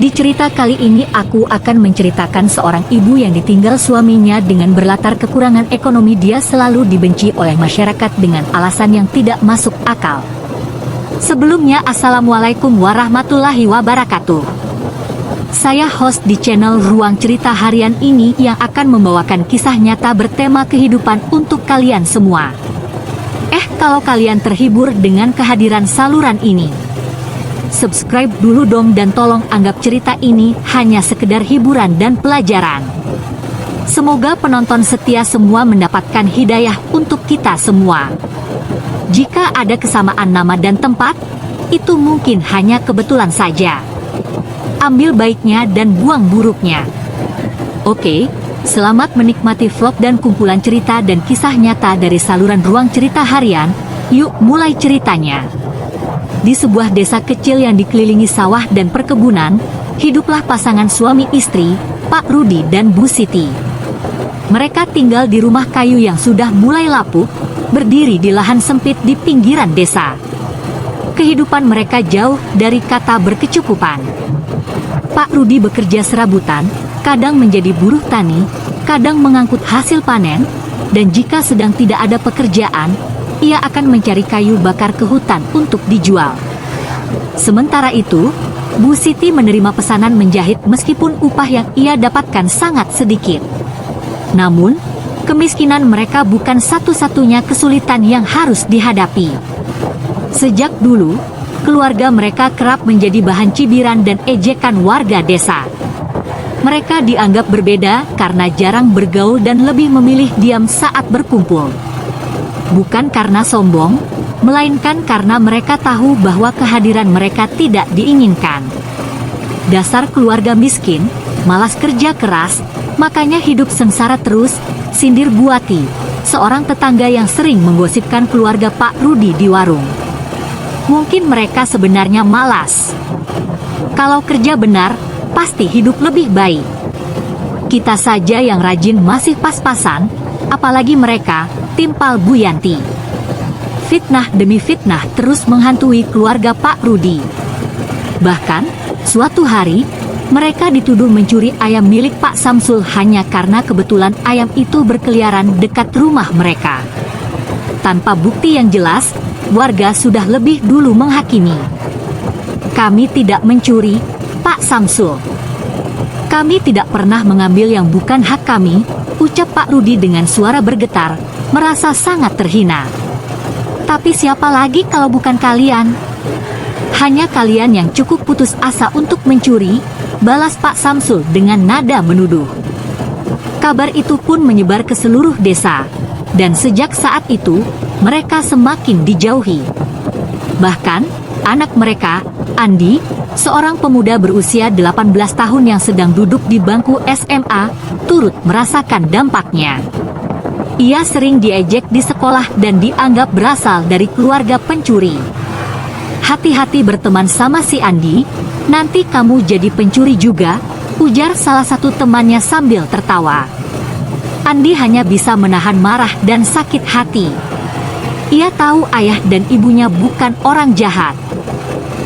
Di cerita kali ini aku akan menceritakan seorang ibu yang ditinggal suaminya dengan berlatar kekurangan ekonomi. Dia selalu dibenci oleh masyarakat dengan alasan yang tidak masuk akal. Sebelumnya, Assalamualaikum warahmatullahi wabarakatuh. Saya host di channel Ruang Cerita Harian ini yang akan membawakan kisah nyata bertema kehidupan untuk kalian semua. Kalau kalian terhibur dengan kehadiran saluran ini, subscribe dulu dong dan tolong anggap cerita ini hanya sekedar hiburan dan pelajaran. Semoga penonton setia semua mendapatkan hidayah untuk kita semua. Jika ada kesamaan nama dan tempat, itu mungkin hanya kebetulan saja. Ambil baiknya dan buang buruknya. Oke, selamat menikmati vlog dan kumpulan cerita dan kisah nyata dari saluran Ruang Cerita Harian. Yuk mulai ceritanya. Di sebuah desa kecil yang dikelilingi sawah dan perkebunan, hiduplah pasangan suami istri, Pak Rudi dan Bu Siti. Mereka tinggal di rumah kayu yang sudah mulai lapuk, berdiri di lahan sempit di pinggiran desa. Kehidupan mereka jauh dari kata berkecukupan. Pak Rudi bekerja serabutan, kadang menjadi buruh tani, kadang mengangkut hasil panen, dan jika sedang tidak ada pekerjaan, ia akan mencari kayu bakar ke hutan untuk dijual. Sementara itu, Bu Siti menerima pesanan menjahit meskipun upah yang ia dapatkan sangat sedikit. Namun, kemiskinan mereka bukan satu-satunya kesulitan yang harus dihadapi. Sejak dulu, keluarga mereka kerap menjadi bahan cibiran dan ejekan warga desa. Mereka dianggap berbeda karena jarang bergaul dan lebih memilih diam saat berkumpul. Bukan karena sombong, melainkan karena mereka tahu bahwa kehadiran mereka tidak diinginkan. Dasar keluarga miskin, malas kerja keras, makanya hidup sengsara terus, sindir Buati, seorang tetangga yang sering menggosipkan keluarga Pak Rudi di warung. Mungkin mereka sebenarnya malas. Kalau kerja benar, pasti hidup lebih baik. Kita saja yang rajin masih pas-pasan, apalagi mereka, timpal Bu Yanti. Fitnah demi fitnah terus menghantui keluarga Pak Rudi. Bahkan, suatu hari, mereka dituduh mencuri ayam milik Pak Samsul hanya karena kebetulan ayam itu berkeliaran dekat rumah mereka. Tanpa bukti yang jelas, warga sudah lebih dulu menghakimi. Kami tidak mencuri, Pak Samsul. Kami tidak pernah mengambil yang bukan hak kami, ucap Pak Rudi dengan suara bergetar, merasa sangat terhina. Tapi siapa lagi kalau bukan kalian? Hanya kalian yang cukup putus asa untuk mencuri, balas Pak Samsul dengan nada menuduh. Kabar itu pun menyebar ke seluruh desa, dan sejak saat itu, mereka semakin dijauhi. Bahkan, anak mereka, Andi, seorang pemuda berusia 18 tahun yang sedang duduk di bangku SMA, turut merasakan dampaknya. Ia sering diejek di sekolah dan dianggap berasal dari keluarga pencuri. Hati-hati berteman sama si Andi, nanti kamu jadi pencuri juga, ujar salah satu temannya sambil tertawa. Andi hanya bisa menahan marah dan sakit hati. Ia tahu ayah dan ibunya bukan orang jahat.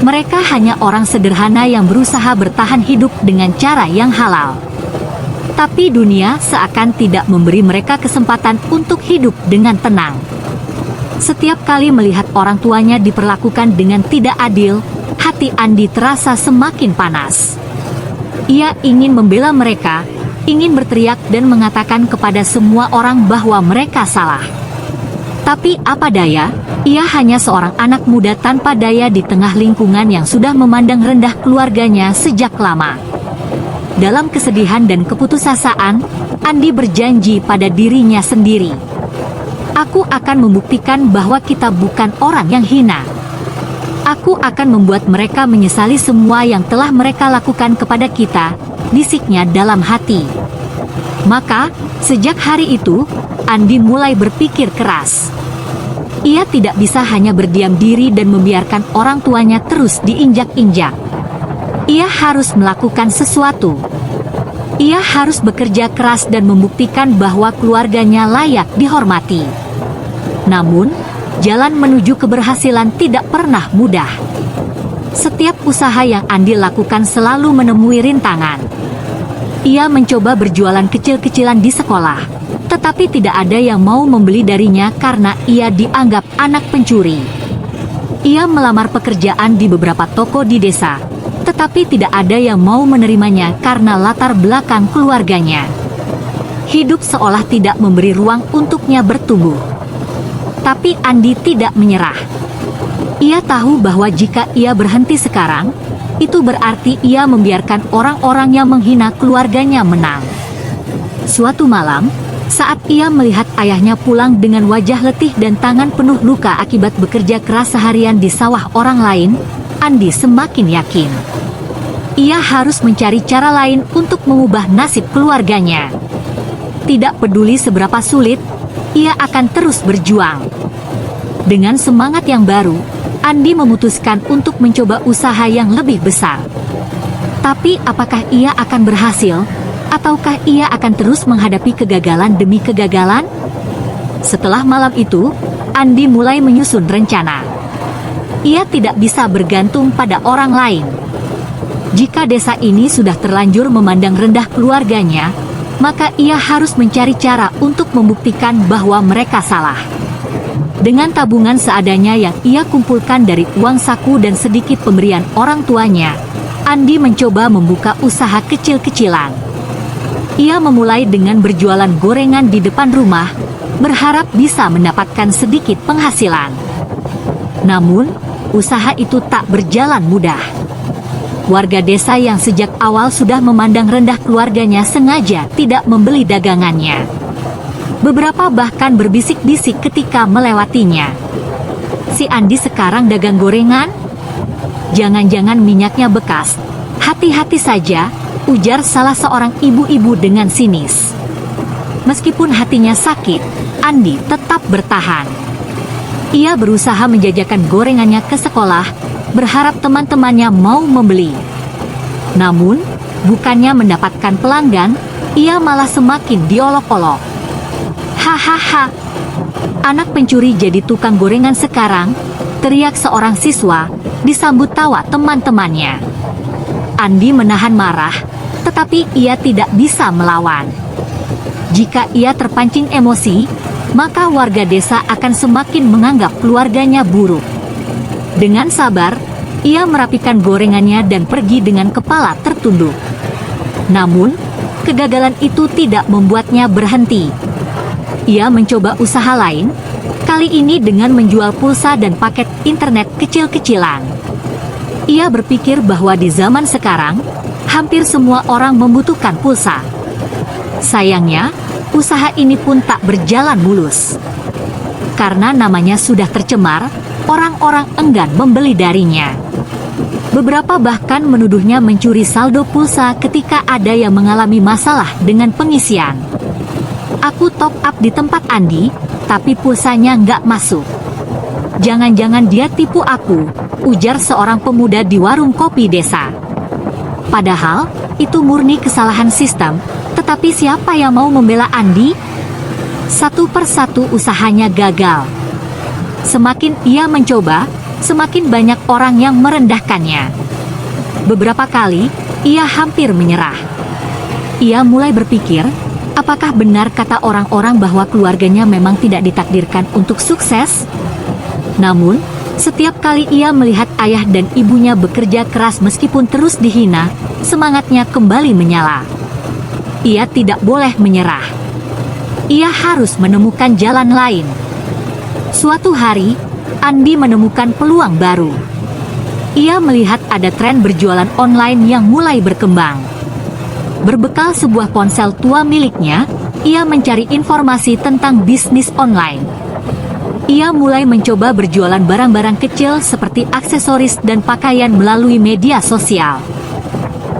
Mereka hanya orang sederhana yang berusaha bertahan hidup dengan cara yang halal. Tapi dunia seakan tidak memberi mereka kesempatan untuk hidup dengan tenang. Setiap kali melihat orang tuanya diperlakukan dengan tidak adil, hati Andi terasa semakin panas. Ia ingin membela mereka, ingin berteriak dan mengatakan kepada semua orang bahwa mereka salah. Tapi apa daya, ia hanya seorang anak muda tanpa daya di tengah lingkungan yang sudah memandang rendah keluarganya sejak lama. Dalam kesedihan dan keputusasaan, Andi berjanji pada dirinya sendiri. Aku akan membuktikan bahwa kita bukan orang yang hina. Aku akan membuat mereka menyesali semua yang telah mereka lakukan kepada kita, bisiknya dalam hati. Maka, sejak hari itu, Andi mulai berpikir keras. Ia tidak bisa hanya berdiam diri dan membiarkan orang tuanya terus diinjak-injak. Ia harus melakukan sesuatu. Ia harus bekerja keras dan membuktikan bahwa keluarganya layak dihormati. Namun, jalan menuju keberhasilan tidak pernah mudah. Setiap usaha yang Andi lakukan selalu menemui rintangan. Ia mencoba berjualan kecil-kecilan di sekolah, tetapi tidak ada yang mau membeli darinya karena ia dianggap anak pencuri. Ia melamar pekerjaan di beberapa toko di desa, tetapi tidak ada yang mau menerimanya karena latar belakang keluarganya. Hidup seolah tidak memberi ruang untuknya bertumbuh. Tapi Andi tidak menyerah. Ia tahu bahwa jika ia berhenti sekarang, itu berarti ia membiarkan orang-orang yang menghina keluarganya menang. Suatu malam, saat ia melihat ayahnya pulang dengan wajah letih dan tangan penuh luka akibat bekerja keras seharian di sawah orang lain, Andi semakin yakin. Ia harus mencari cara lain untuk mengubah nasib keluarganya. Tidak peduli seberapa sulit, ia akan terus berjuang. Dengan semangat yang baru, Andi memutuskan untuk mencoba usaha yang lebih besar. Tapi apakah ia akan berhasil? Ataukah ia akan terus menghadapi kegagalan demi kegagalan? Setelah malam itu, Andi mulai menyusun rencana. Ia tidak bisa bergantung pada orang lain. Jika desa ini sudah terlanjur memandang rendah keluarganya, maka ia harus mencari cara untuk membuktikan bahwa mereka salah. Dengan tabungan seadanya yang ia kumpulkan dari uang saku dan sedikit pemberian orang tuanya, Andi mencoba membuka usaha kecil-kecilan. Ia memulai dengan berjualan gorengan di depan rumah, berharap bisa mendapatkan sedikit penghasilan. Namun, usaha itu tak berjalan mudah. Warga desa yang sejak awal sudah memandang rendah keluarganya sengaja tidak membeli dagangannya. Beberapa bahkan berbisik-bisik ketika melewatinya. Si Andi sekarang dagang gorengan? Jangan-jangan minyaknya bekas. Hati-hati saja, ujar salah seorang ibu-ibu dengan sinis. Meskipun hatinya sakit, Andi tetap bertahan. Ia berusaha menjajakan gorengannya ke sekolah, berharap teman-temannya mau membeli. Namun, bukannya mendapatkan pelanggan, ia malah semakin diolok-olok. Hahaha, anak pencuri jadi tukang gorengan sekarang, teriak seorang siswa, disambut tawa teman-temannya. Andi menahan marah, tetapi ia tidak bisa melawan. Jika ia terpancing emosi, maka warga desa akan semakin menganggap keluarganya buruk. Dengan sabar, ia merapikan gorengannya dan pergi dengan kepala tertunduk. Namun, kegagalan itu tidak membuatnya berhenti. Ia mencoba usaha lain, kali ini dengan menjual pulsa dan paket internet kecil-kecilan. Ia berpikir bahwa di zaman sekarang, hampir semua orang membutuhkan pulsa. Sayangnya, usaha ini pun tak berjalan mulus. Karena namanya sudah tercemar, orang-orang enggan membeli darinya. Beberapa bahkan menuduhnya mencuri saldo pulsa ketika ada yang mengalami masalah dengan pengisian. Aku top up di tempat Andi, tapi pulsanya nggak masuk. Jangan-jangan dia tipu aku, ujar seorang pemuda di warung kopi desa. Padahal, itu murni kesalahan sistem, tetapi siapa yang mau membela Andi? Satu persatu usahanya gagal. Semakin ia mencoba, semakin banyak orang yang merendahkannya. Beberapa kali, ia hampir menyerah. Ia mulai berpikir, apakah benar kata orang-orang bahwa keluarganya memang tidak ditakdirkan untuk sukses? Namun, setiap kali ia melihat ayah dan ibunya bekerja keras meskipun terus dihina, semangatnya kembali menyala. Ia tidak boleh menyerah. Ia harus menemukan jalan lain. Suatu hari, Andi menemukan peluang baru. Ia melihat ada tren berjualan online yang mulai berkembang. Berbekal sebuah ponsel tua miliknya, ia mencari informasi tentang bisnis online. Ia mulai mencoba berjualan barang-barang kecil seperti aksesoris dan pakaian melalui media sosial.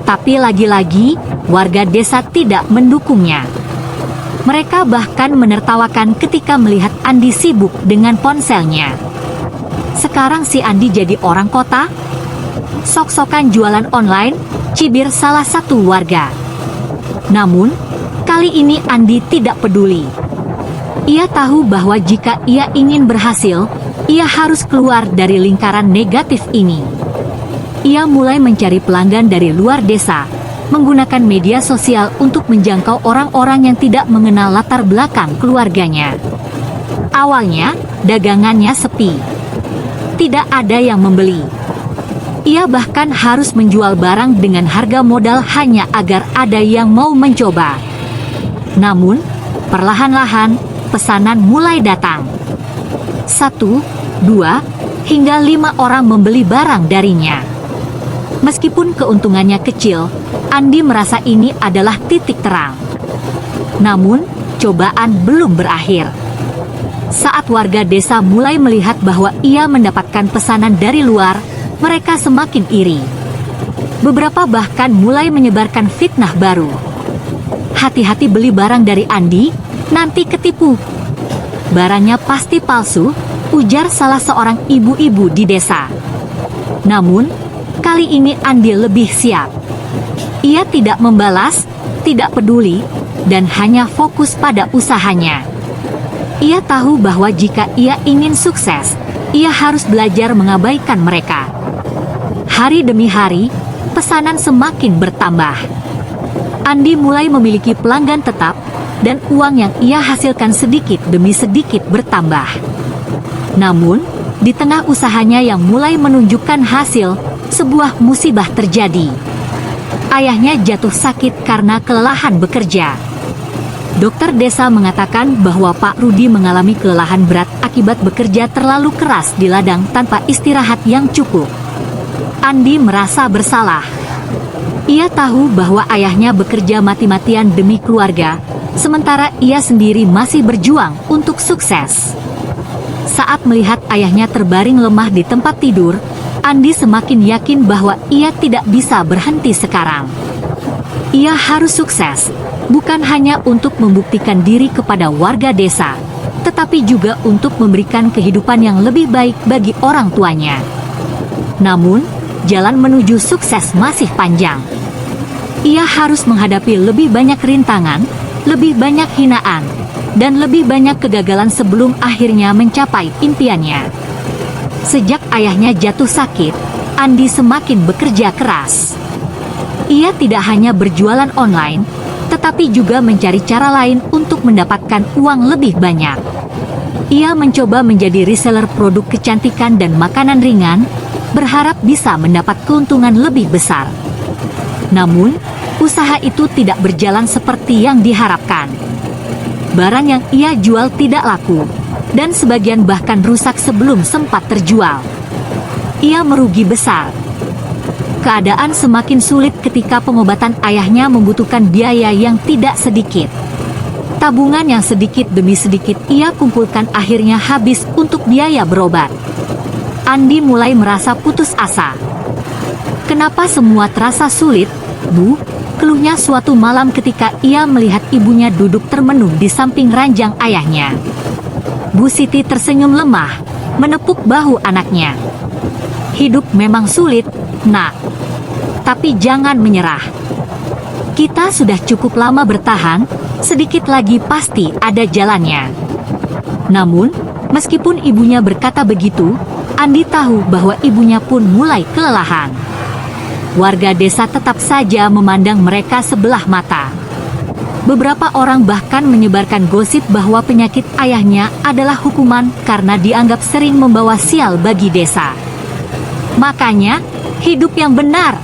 Tapi lagi-lagi, warga desa tidak mendukungnya. Mereka bahkan menertawakan ketika melihat Andi sibuk dengan ponselnya. Sekarang si Andi jadi orang kota? Sok-sokan jualan online, cibir salah satu warga. Namun, kali ini Andi tidak peduli. Ia tahu bahwa jika ia ingin berhasil, ia harus keluar dari lingkaran negatif ini. ia mulai mencari pelanggan dari luar desa, menggunakan media sosial untuk menjangkau orang-orang yang tidak mengenal latar belakang keluarganya. Awalnya, dagangannya sepi. Tidak ada yang membeli. Ia bahkan harus menjual barang dengan harga modal hanya agar ada yang mau mencoba. Namun, perlahan-lahan, pesanan mulai datang. 1, 2, hingga 5 orang membeli barang darinya. Meskipun keuntungannya kecil, Andi merasa ini adalah titik terang. Namun, cobaan belum berakhir. Saat warga desa mulai melihat bahwa ia mendapatkan pesanan dari luar, mereka semakin iri. Beberapa bahkan mulai menyebarkan fitnah baru. Hati-hati beli barang dari Andi, nanti ketipu. Barangnya pasti palsu, ujar salah seorang ibu-ibu di desa. Namun, kali ini Andi lebih siap. Ia tidak membalas, tidak peduli, dan hanya fokus pada usahanya. Ia tahu bahwa jika ia ingin sukses, ia harus belajar mengabaikan mereka. Hari demi hari, pesanan semakin bertambah. Andi mulai memiliki pelanggan tetap, dan uang yang ia hasilkan sedikit demi sedikit bertambah. Namun, di tengah usahanya yang mulai menunjukkan hasil, sebuah musibah terjadi. Ayahnya jatuh sakit karena kelelahan bekerja. Dokter desa mengatakan bahwa Pak Rudi mengalami kelelahan berat akibat bekerja terlalu keras di ladang tanpa istirahat yang cukup. Andi merasa bersalah. Ia tahu bahwa ayahnya bekerja mati-matian demi keluarga, sementara ia sendiri masih berjuang untuk sukses. Saat melihat ayahnya terbaring lemah di tempat tidur, Andi semakin yakin bahwa ia tidak bisa berhenti sekarang. Ia harus sukses, bukan hanya untuk membuktikan diri kepada warga desa, tetapi juga untuk memberikan kehidupan yang lebih baik bagi orang tuanya. Namun, jalan menuju sukses masih panjang. Ia harus menghadapi lebih banyak rintangan, lebih banyak hinaan, dan lebih banyak kegagalan sebelum akhirnya mencapai impiannya. Sejak ayahnya jatuh sakit, Andi semakin bekerja keras. Ia tidak hanya berjualan online, tetapi juga mencari cara lain untuk mendapatkan uang lebih banyak. Ia mencoba menjadi reseller produk kecantikan dan makanan ringan, berharap bisa mendapat keuntungan lebih besar. Namun, usaha itu tidak berjalan seperti yang diharapkan. Barang yang ia jual tidak laku, dan sebagian bahkan rusak sebelum sempat terjual. Ia merugi besar. Keadaan semakin sulit ketika pengobatan ayahnya membutuhkan biaya yang tidak sedikit. Tabungan yang sedikit demi sedikit ia kumpulkan akhirnya habis untuk biaya berobat. Andi mulai merasa putus asa. "Kenapa semua terasa sulit, Bu?" keluhnya suatu malam ketika ia melihat ibunya duduk termenung di samping ranjang ayahnya. Bu Siti tersenyum lemah, menepuk bahu anaknya. "Hidup memang sulit, Nak. Tapi jangan menyerah. Kita sudah cukup lama bertahan, sedikit lagi pasti ada jalannya." Namun, meskipun ibunya berkata begitu, Andi tahu bahwa ibunya pun mulai kelelahan. Warga desa tetap saja memandang mereka sebelah mata. Beberapa orang bahkan menyebarkan gosip bahwa penyakit ayahnya adalah hukuman karena dianggap sering membawa sial bagi desa. "Makanya, hidup yang benar.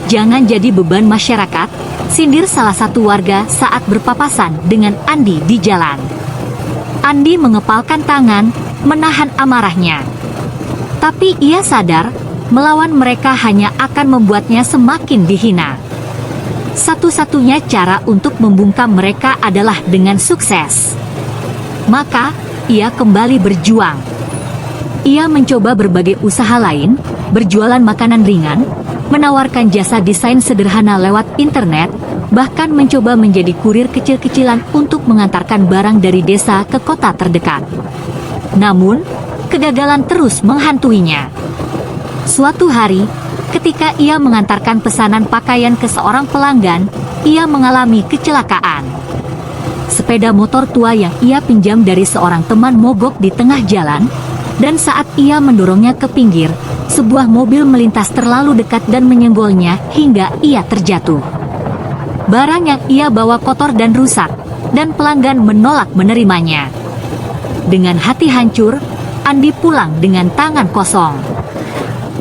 Jangan jadi beban masyarakat," sindir salah satu warga saat berpapasan dengan Andi di jalan. Andi mengepalkan tangan, menahan amarahnya. Tapi ia sadar, melawan mereka hanya akan membuatnya semakin dihina. Satu-satunya cara untuk membungkam mereka adalah dengan sukses. Maka, ia kembali berjuang. Ia mencoba berbagai usaha lain, berjualan makanan ringan, menawarkan jasa desain sederhana lewat internet, bahkan mencoba menjadi kurir kecil-kecilan untuk mengantarkan barang dari desa ke kota terdekat. Namun, kegagalan terus menghantuinya. Suatu hari, ketika ia mengantarkan pesanan pakaian ke seorang pelanggan, ia mengalami kecelakaan. Sepeda motor tua yang ia pinjam dari seorang teman mogok di tengah jalan, dan saat ia mendorongnya ke pinggir, sebuah mobil melintas terlalu dekat dan menyenggolnya hingga ia terjatuh. Barang yang ia bawa kotor dan rusak, dan pelanggan menolak menerimanya. Dengan hati hancur, Andi pulang dengan tangan kosong.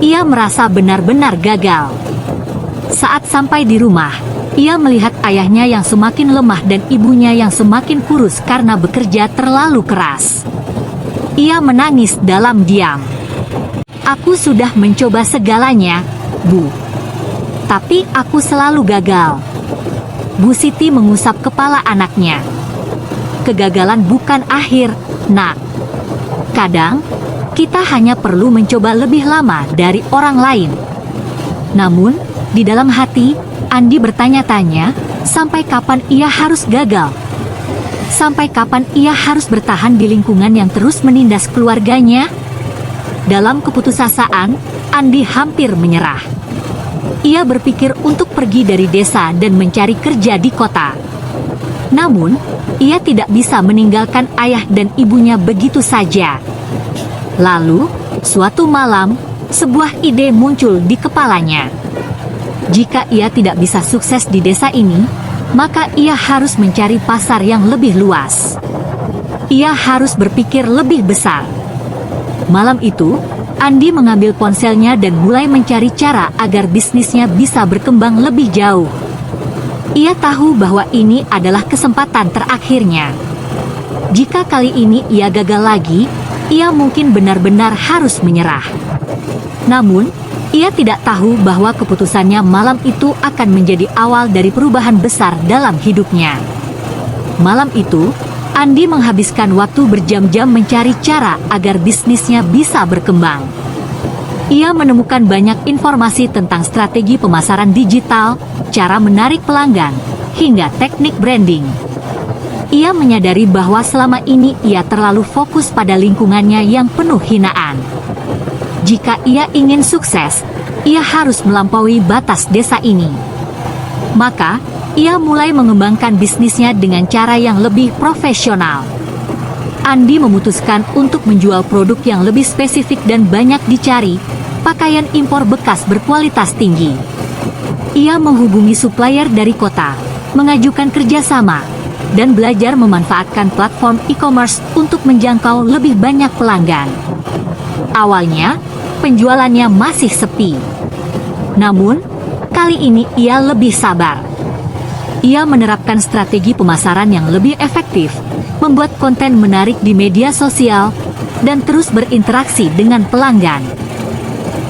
Ia merasa benar-benar gagal. Saat sampai di rumah, ia melihat ayahnya yang semakin lemah dan ibunya yang semakin kurus karena bekerja terlalu keras. Ia menangis dalam diam. "Aku sudah mencoba segalanya, Bu. Tapi aku selalu gagal." Bu Siti mengusap kepala anaknya. "Kegagalan bukan akhir, Nak. Kadang, kita hanya perlu mencoba lebih lama dari orang lain." Namun, di dalam hati, Andi bertanya-tanya, sampai kapan ia harus gagal? Sampai kapan ia harus bertahan di lingkungan yang terus menindas keluarganya? Dalam keputusasaan, Andi hampir menyerah. Ia berpikir untuk pergi dari desa dan mencari kerja di kota. Namun, ia tidak bisa meninggalkan ayah dan ibunya begitu saja. Lalu, suatu malam, sebuah ide muncul di kepalanya. Jika ia tidak bisa sukses di desa ini, maka ia harus mencari pasar yang lebih luas. Ia harus berpikir lebih besar. Malam itu, Andi mengambil ponselnya dan mulai mencari cara agar bisnisnya bisa berkembang lebih jauh. Ia tahu bahwa ini adalah kesempatan terakhirnya. Jika kali ini ia gagal lagi, ia mungkin benar-benar harus menyerah. Namun, ia tidak tahu bahwa keputusannya malam itu akan menjadi awal dari perubahan besar dalam hidupnya. Malam itu, Andi menghabiskan waktu berjam-jam mencari cara agar bisnisnya bisa berkembang. Ia menemukan banyak informasi tentang strategi pemasaran digital, cara menarik pelanggan, hingga teknik branding. Ia menyadari bahwa selama ini ia terlalu fokus pada lingkungannya yang penuh hinaan. Jika ia ingin sukses, ia harus melampaui batas desa ini. Maka, ia mulai mengembangkan bisnisnya dengan cara yang lebih profesional. Andi memutuskan untuk menjual produk yang lebih spesifik dan banyak dicari, pakaian impor bekas berkualitas tinggi. Ia menghubungi supplier dari kota, mengajukan kerjasama, dan belajar memanfaatkan platform e-commerce untuk menjangkau lebih banyak pelanggan. Awalnya, penjualannya masih sepi. Namun, kali ini ia lebih sabar. Ia menerapkan strategi pemasaran yang lebih efektif, membuat konten menarik di media sosial, dan terus berinteraksi dengan pelanggan.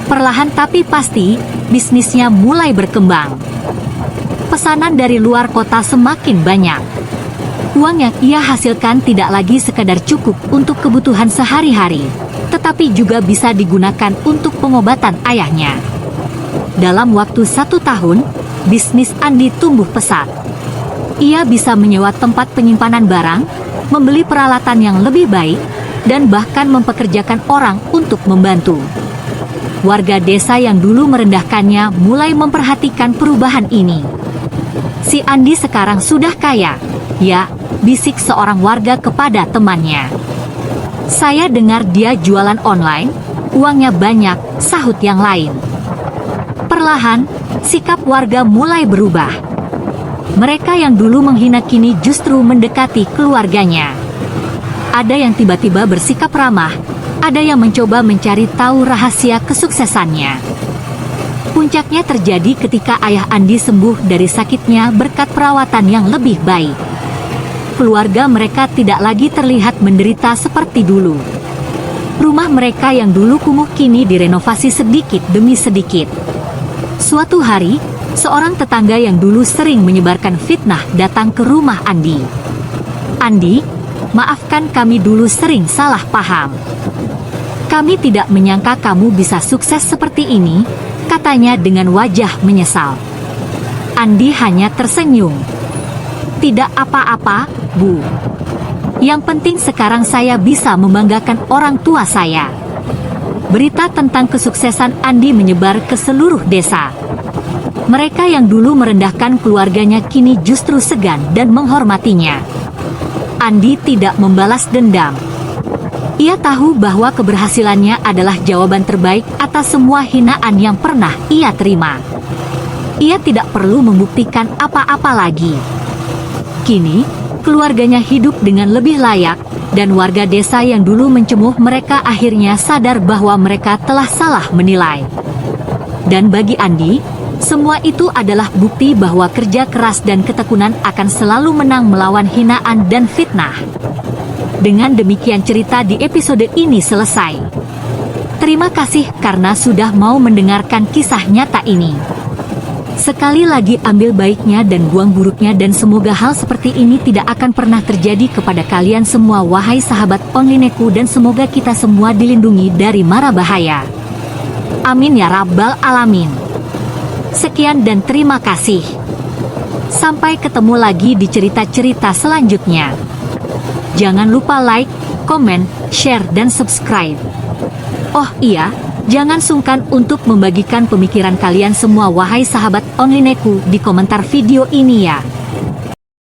Perlahan tapi pasti, bisnisnya mulai berkembang. Pesanan dari luar kota semakin banyak. Uang yang ia hasilkan tidak lagi sekadar cukup untuk kebutuhan sehari-hari, tetapi juga bisa digunakan untuk pengobatan ayahnya. Dalam waktu 1 tahun, bisnis Andi tumbuh pesat. Ia bisa menyewa tempat penyimpanan barang, membeli peralatan yang lebih baik, dan bahkan mempekerjakan orang untuk membantu. Warga desa yang dulu merendahkannya mulai memperhatikan perubahan ini. "Si Andi sekarang sudah kaya, ya," bisik seorang warga kepada temannya. "Saya dengar dia jualan online, uangnya banyak," sahut yang lain. Perlahan, sikap warga mulai berubah. Mereka yang dulu menghina kini justru mendekati keluarganya. Ada yang tiba-tiba bersikap ramah, ada yang mencoba mencari tahu rahasia kesuksesannya. Puncaknya terjadi ketika ayah Andi sembuh dari sakitnya berkat perawatan yang lebih baik. Keluarga mereka tidak lagi terlihat menderita seperti dulu. Rumah mereka yang dulu kumuh kini direnovasi sedikit demi sedikit. Suatu hari, seorang tetangga yang dulu sering menyebarkan fitnah datang ke rumah Andi. "Andi, maafkan kami dulu sering salah paham. Kami tidak menyangka kamu bisa sukses seperti ini," katanya dengan wajah menyesal. Andi hanya tersenyum. "Tidak apa-apa, Bu. Yang penting sekarang saya bisa membanggakan orang tua saya." Berita tentang kesuksesan Andi menyebar ke seluruh desa. Mereka yang dulu merendahkan keluarganya kini justru segan dan menghormatinya. Andi tidak membalas dendam. Ia tahu bahwa keberhasilannya adalah jawaban terbaik atas semua hinaan yang pernah ia terima. Ia tidak perlu membuktikan apa-apa lagi. Kini, keluarganya hidup dengan lebih layak, dan warga desa yang dulu mencemuh mereka akhirnya sadar bahwa mereka telah salah menilai. Dan bagi Andi, semua itu adalah bukti bahwa kerja keras dan ketekunan akan selalu menang melawan hinaan dan fitnah. Dengan demikian cerita di episode ini selesai. Terima kasih karena sudah mau mendengarkan kisah nyata ini. Sekali lagi ambil baiknya dan buang buruknya, dan semoga hal seperti ini tidak akan pernah terjadi kepada kalian semua wahai sahabat Onlineku, dan semoga kita semua dilindungi dari mara bahaya. Amin ya rabbal alamin. Sekian dan terima kasih. Sampai ketemu lagi di cerita-cerita selanjutnya. Jangan lupa like, komen, share, dan subscribe. Oh iya, jangan sungkan untuk membagikan pemikiran kalian semua wahai sahabat Onlineku di komentar video ini ya.